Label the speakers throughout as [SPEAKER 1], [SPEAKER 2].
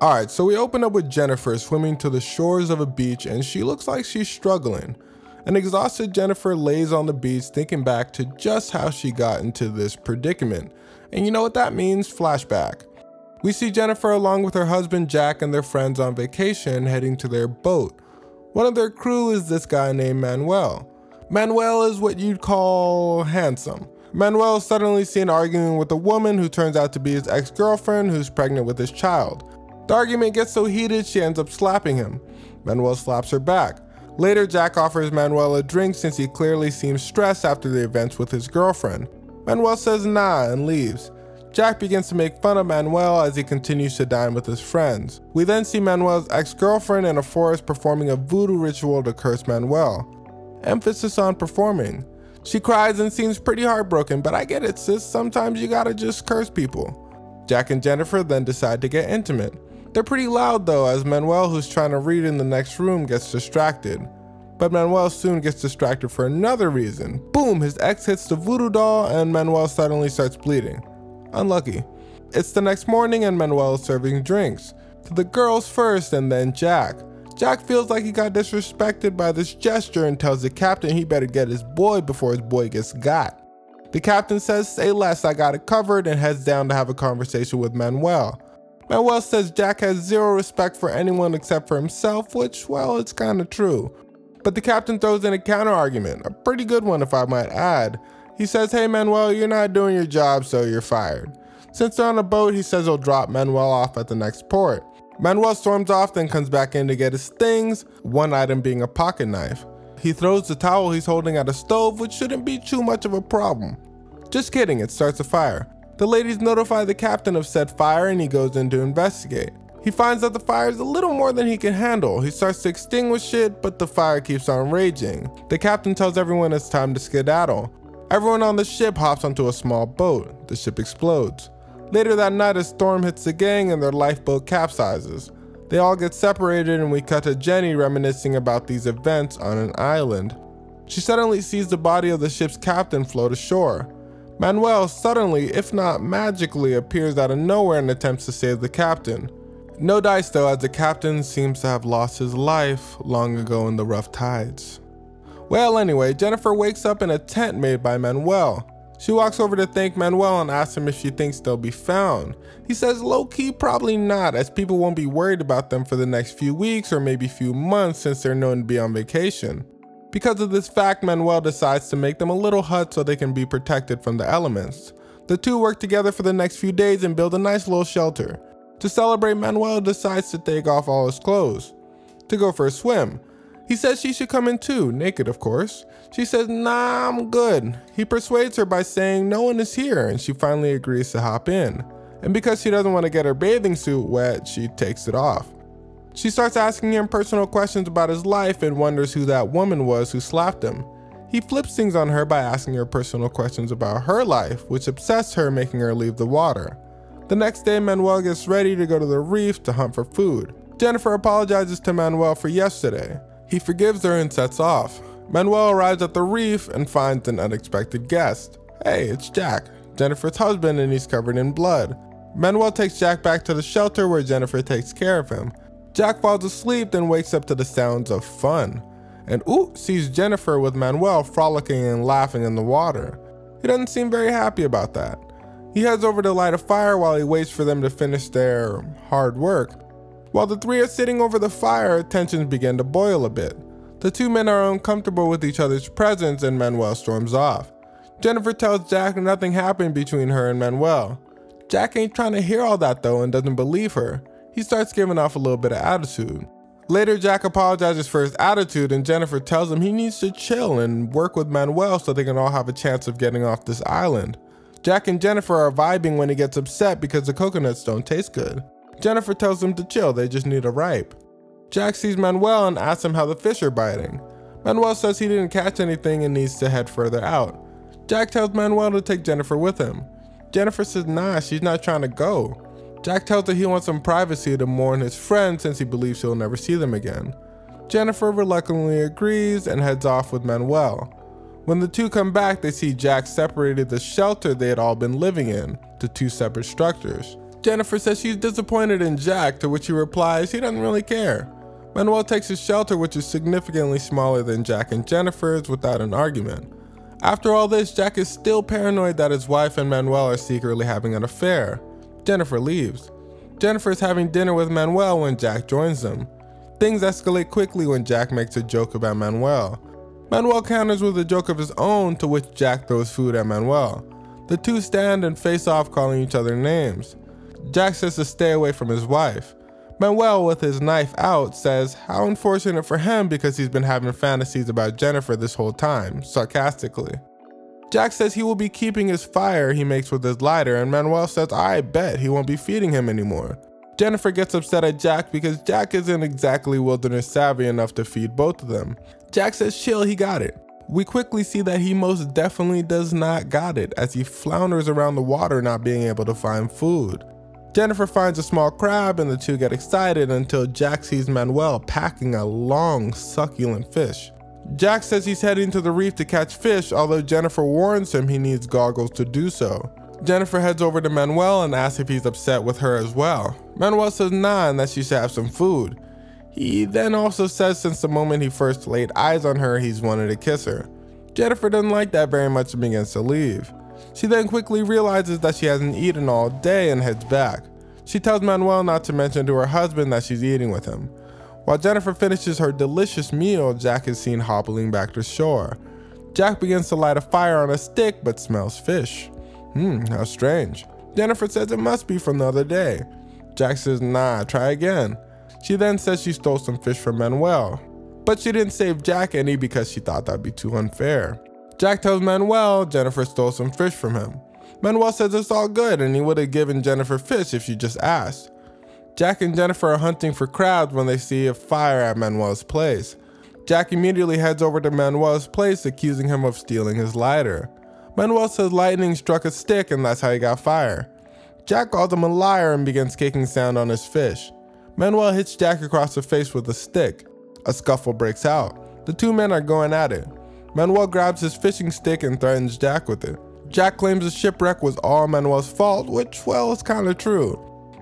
[SPEAKER 1] Alright, so we open up with Jennifer swimming to the shores of a beach and she looks like she's struggling. An exhausted Jennifer lays on the beach thinking back to just how she got into this predicament. And you know what that means? Flashback. We see Jennifer along with her husband Jack and their friends on vacation heading to their boat. One of their crew is this guy named Manuel. Manuel is what you'd call handsome. Manuel is suddenly seen arguing with a woman who turns out to be his ex-girlfriend who's pregnant with his child. The argument gets so heated she ends up slapping him. Manuel slaps her back. Later, Jack offers Manuel a drink since he clearly seems stressed after the events with his girlfriend. Manuel says nah and leaves. Jack begins to make fun of Manuel as he continues to dine with his friends. We then see Manuel's ex-girlfriend in a forest performing a voodoo ritual to curse Manuel. Emphasis on performing. She cries and seems pretty heartbroken, but I get it sis, sometimes you gotta just curse people. Jack and Jennifer then decide to get intimate. They're pretty loud though, as Manuel, who's trying to read in the next room, gets distracted. But Manuel soon gets distracted for another reason. Boom, his ex hits the voodoo doll and Manuel suddenly starts bleeding. Unlucky. It's the next morning and Manuel is serving drinks. To the girls first and then Jack. Jack feels like he got disrespected by this gesture and tells the captain he better get his boy before his boy gets got. The captain says, say less, I got it covered, and heads down to have a conversation with Manuel. Manuel says Jack has zero respect for anyone except for himself, which, well, it's kinda true. But the captain throws in a counter argument, a pretty good one if I might add. He says, hey Manuel, you're not doing your job, so you're fired. Since they're on a boat, he says he'll drop Manuel off at the next port. Manuel storms off, then comes back in to get his things, one item being a pocket knife. He throws the towel he's holding at a stove, which shouldn't be too much of a problem. Just kidding, it starts a fire. The ladies notify the captain of said fire and he goes in to investigate. He finds that the fire is a little more than he can handle. He starts to extinguish it, but the fire keeps on raging. The captain tells everyone it's time to skedaddle. Everyone on the ship hops onto a small boat. The ship explodes. Later that night, a storm hits the gang and their lifeboat capsizes. They all get separated and we cut to Jenny reminiscing about these events on an island. She suddenly sees the body of the ship's captain float ashore. Manuel suddenly, if not magically, appears out of nowhere and attempts to save the captain. No dice though, as the captain seems to have lost his life long ago in the rough tides. Well anyway, Jennifer wakes up in a tent made by Manuel. She walks over to thank Manuel and asks him if she thinks they'll be found. He says low-key probably not, as people won't be worried about them for the next few weeks or maybe few months since they're known to be on vacation. Because of this fact, Manuel decides to make them a little hut so they can be protected from the elements. The two work together for the next few days and build a nice little shelter. To celebrate, Manuel decides to take off all his clothes to go for a swim. He says she should come in too, naked of course. She says, nah, I'm good. He persuades her by saying no one is here and she finally agrees to hop in. And because she doesn't want to get her bathing suit wet, she takes it off. She starts asking him personal questions about his life and wonders who that woman was who slapped him. He flips things on her by asking her personal questions about her life, which upsets her, making her leave the water. The next day, Manuel gets ready to go to the reef to hunt for food. Jennifer apologizes to Manuel for yesterday. He forgives her and sets off. Manuel arrives at the reef and finds an unexpected guest. Hey, it's Jack, Jennifer's husband, and he's covered in blood. Manuel takes Jack back to the shelter where Jennifer takes care of him. Jack falls asleep, then wakes up to the sounds of fun. And sees Jennifer with Manuel frolicking and laughing in the water. He doesn't seem very happy about that. He heads over to light a fire while he waits for them to finish their hard work. While the three are sitting over the fire, tensions begin to boil a bit. The two men are uncomfortable with each other's presence and Manuel storms off. Jennifer tells Jack nothing happened between her and Manuel. Jack ain't trying to hear all that though and doesn't believe her. He starts giving off a little bit of attitude. Later, Jack apologizes for his attitude and Jennifer tells him he needs to chill and work with Manuel so they can all have a chance of getting off this island. Jack and Jennifer are vibing when he gets upset because the coconuts don't taste good. Jennifer tells him to chill, they just need a ripe. Jack sees Manuel and asks him how the fish are biting. Manuel says he didn't catch anything and needs to head further out. Jack tells Manuel to take Jennifer with him. Jennifer says nah, she's not trying to go. Jack tells her he wants some privacy to mourn his friend since he believes he'll never see them again. Jennifer reluctantly agrees and heads off with Manuel. When the two come back, they see Jack separated the shelter they had all been living in to two separate structures. Jennifer says she's disappointed in Jack, to which he replies he doesn't really care. Manuel takes his shelter, which is significantly smaller than Jack and Jennifer's, without an argument. After all this, Jack is still paranoid that his wife and Manuel are secretly having an affair. Jennifer leaves. Jennifer is having dinner with Manuel when Jack joins them. Things escalate quickly when Jack makes a joke about Manuel. Manuel counters with a joke of his own, to which Jack throws food at Manuel. The two stand and face off, calling each other names. Jack says to stay away from his wife. Manuel, with his knife out, says how unfortunate for him because he's been having fantasies about Jennifer this whole time, sarcastically. Jack says he will be keeping his fire he makes with his lighter, and Manuel says I bet he won't be feeding him anymore. Jennifer gets upset at Jack because Jack isn't exactly wilderness savvy enough to feed both of them. Jack says chill, he got it. We quickly see that he most definitely does not got it, as he flounders around the water not being able to find food. Jennifer finds a small crab and the two get excited until Jack sees Manuel packing a long, succulent fish. Jack says he's heading to the reef to catch fish, although Jennifer warns him he needs goggles to do so. Jennifer heads over to Manuel and asks if he's upset with her as well. Manuel says nah and that she should have some food. He then also says since the moment he first laid eyes on her, he's wanted to kiss her. Jennifer doesn't like that very much and begins to leave. She then quickly realizes that she hasn't eaten all day and heads back. She tells Manuel not to mention to her husband that she's eating with him. While Jennifer finishes her delicious meal, Jack is seen hobbling back to shore. Jack begins to light a fire on a stick but smells fish. How strange. Jennifer says it must be from the other day. Jack says nah, try again. She then says she stole some fish from Manuel, but she didn't save Jack any because she thought that'd be too unfair. Jack tells Manuel Jennifer stole some fish from him. Manuel says it's all good and he would have given Jennifer fish if she just asked. Jack and Jennifer are hunting for crabs when they see a fire at Manuel's place. Jack immediately heads over to Manuel's place, accusing him of stealing his lighter. Manuel says lightning struck a stick and that's how he got fire. Jack calls him a liar and begins kicking sand on his fish. Manuel hits Jack across the face with a stick. A scuffle breaks out. The two men are going at it. Manuel grabs his fishing stick and threatens Jack with it. Jack claims the shipwreck was all Manuel's fault, which, well, is kinda true.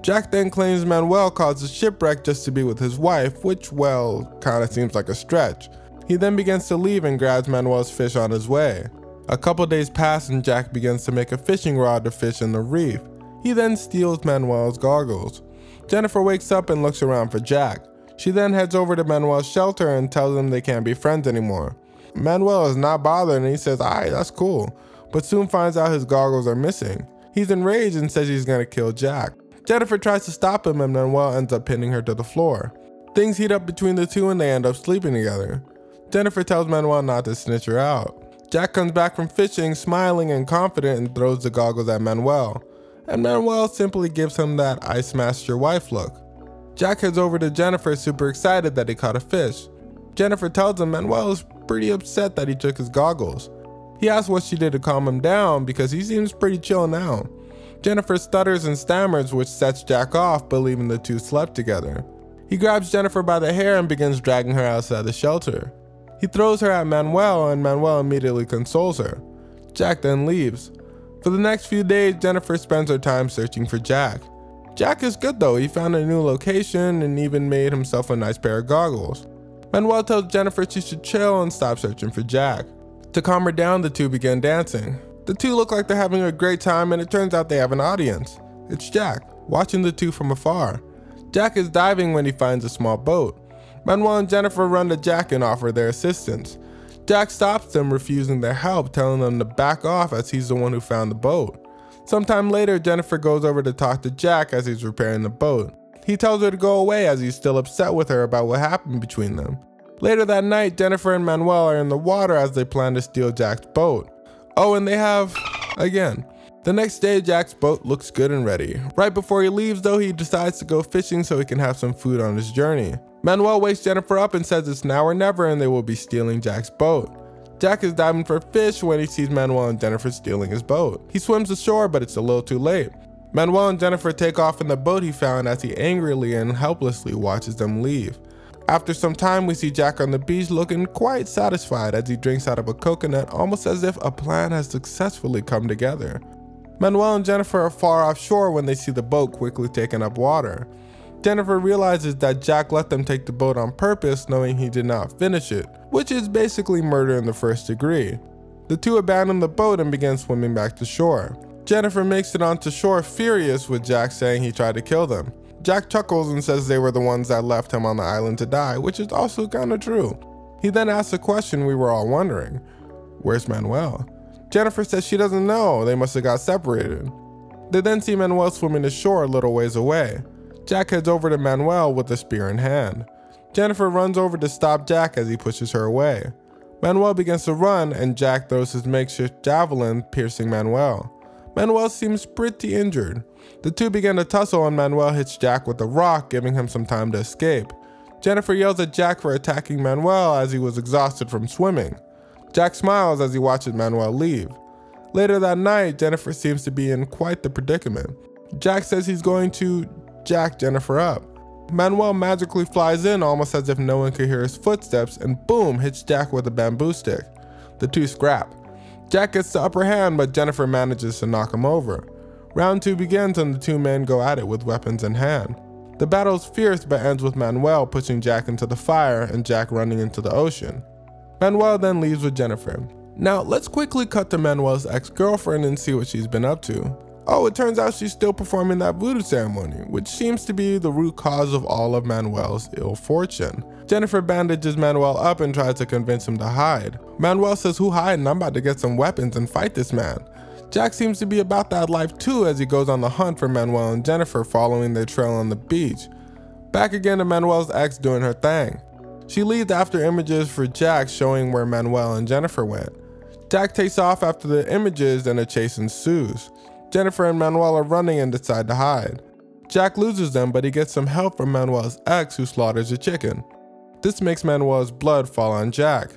[SPEAKER 1] Jack then claims Manuel caused the shipwreck just to be with his wife, which, well, kinda seems like a stretch. He then begins to leave and grabs Manuel's fish on his way. A couple days pass and Jack begins to make a fishing rod to fish in the reef. He then steals Manuel's goggles. Jennifer wakes up and looks around for Jack. She then heads over to Manuel's shelter and tells him they can't be friends anymore. Manuel is not bothered and he says, alright, that's cool, but soon finds out his goggles are missing. He's enraged and says he's gonna kill Jack. Jennifer tries to stop him and Manuel ends up pinning her to the floor. Things heat up between the two and they end up sleeping together. Jennifer tells Manuel not to snitch her out. Jack comes back from fishing, smiling and confident, and throws the goggles at Manuel. And Manuel simply gives him that I smashed your wife look. Jack heads over to Jennifer, super excited that he caught a fish. Jennifer tells him Manuel is pretty upset that he took his goggles. He asks what she did to calm him down because he seems pretty chill now. Jennifer stutters and stammers, which sets Jack off, believing the two slept together. He grabs Jennifer by the hair and begins dragging her outside the shelter. He throws her at Manuel and Manuel immediately consoles her. Jack then leaves. For the next few days, Jennifer spends her time searching for Jack. Jack is good though, he found a new location and even made himself a nice pair of goggles. Manuel tells Jennifer she should chill and stop searching for Jack. To calm her down, the two begin dancing. The two look like they're having a great time and it turns out they have an audience. It's Jack, watching the two from afar. Jack is diving when he finds a small boat. Manuel and Jennifer run to Jack and offer their assistance. Jack stops them, refusing their help, telling them to back off as he's the one who found the boat. Sometime later, Jennifer goes over to talk to Jack as he's repairing the boat. He tells her to go away as he's still upset with her about what happened between them. Later that night, Jennifer and Manuel are in the water as they plan to steal Jack's boat. Oh, and they have, again. The next day, Jack's boat looks good and ready. Right before he leaves though, he decides to go fishing so he can have some food on his journey. Manuel wakes Jennifer up and says it's now or never and they will be stealing Jack's boat. Jack is diving for fish when he sees Manuel and Jennifer stealing his boat. He swims ashore, but it's a little too late. Manuel and Jennifer take off in the boat he found as he angrily and helplessly watches them leave. After some time, we see Jack on the beach looking quite satisfied as he drinks out of a coconut, almost as if a plan has successfully come together. Manuel and Jennifer are far offshore when they see the boat quickly taking up water. Jennifer realizes that Jack let them take the boat on purpose, knowing he did not finish it, which is basically murder in the first degree. The two abandon the boat and begin swimming back to shore. Jennifer makes it onto shore furious with Jack saying he tried to kill them. Jack chuckles and says they were the ones that left him on the island to die, which is also kinda true. He then asks a question we were all wondering. Where's Manuel? Jennifer says she doesn't know, they must have got separated. They then see Manuel swimming to shore a little ways away. Jack heads over to Manuel with a spear in hand. Jennifer runs over to stop Jack as he pushes her away. Manuel begins to run and Jack throws his makeshift javelin, piercing Manuel. Manuel seems pretty injured. The two begin to tussle and Manuel hits Jack with a rock, giving him some time to escape. Jennifer yells at Jack for attacking Manuel as he was exhausted from swimming. Jack smiles as he watches Manuel leave. Later that night, Jennifer seems to be in quite the predicament. Jack says he's going to jack Jennifer up. Manuel magically flies in almost as if no one could hear his footsteps and boom, hits Jack with a bamboo stick. The two scrap. Jack gets the upper hand, but Jennifer manages to knock him over. Round 2 begins and the two men go at it with weapons in hand. The battle is fierce but ends with Manuel pushing Jack into the fire and Jack running into the ocean. Manuel then leaves with Jennifer. Now let's quickly cut to Manuel's ex-girlfriend and see what she's been up to. Oh, it turns out she's still performing that voodoo ceremony, which seems to be the root cause of all of Manuel's ill fortune. Jennifer bandages Manuel up and tries to convince him to hide. Manuel says, "Who hiding? I'm about to get some weapons and fight this man." Jack seems to be about that life too as he goes on the hunt for Manuel and Jennifer, following their trail on the beach. Back again to Manuel's ex doing her thing. She leads after images for Jack showing where Manuel and Jennifer went. Jack takes off after the images and a chase ensues. Jennifer and Manuel are running and decide to hide. Jack loses them, but he gets some help from Manuel's ex, who slaughters a chicken. This makes Manuel's blood fall on Jack.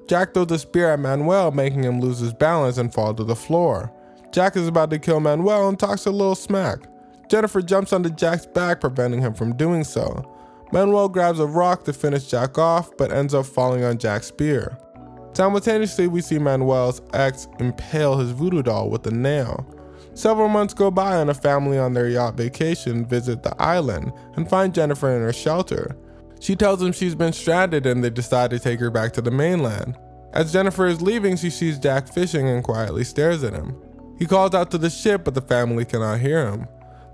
[SPEAKER 1] Jack throws a spear at Manuel, making him lose his balance and fall to the floor. Jack is about to kill Manuel and talks a little smack. Jennifer jumps onto Jack's back, preventing him from doing so. Manuel grabs a rock to finish Jack off, but ends up falling on Jack's spear. Simultaneously, we see Manuel's ex impale his voodoo doll with a nail. Several months go by and a family on their yacht vacation visit the island and find Jennifer in her shelter. She tells them she's been stranded and they decide to take her back to the mainland. As Jennifer is leaving, she sees Jack fishing and quietly stares at him. He calls out to the ship, but the family cannot hear him.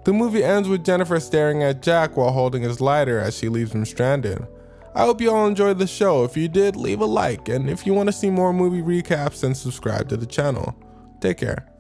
[SPEAKER 1] The movie ends with Jennifer staring at Jack while holding his lighter as she leaves him stranded. I hope you all enjoyed the show. If you did, leave a like, and if you want to see more movie recaps, then subscribe to the channel. Take care.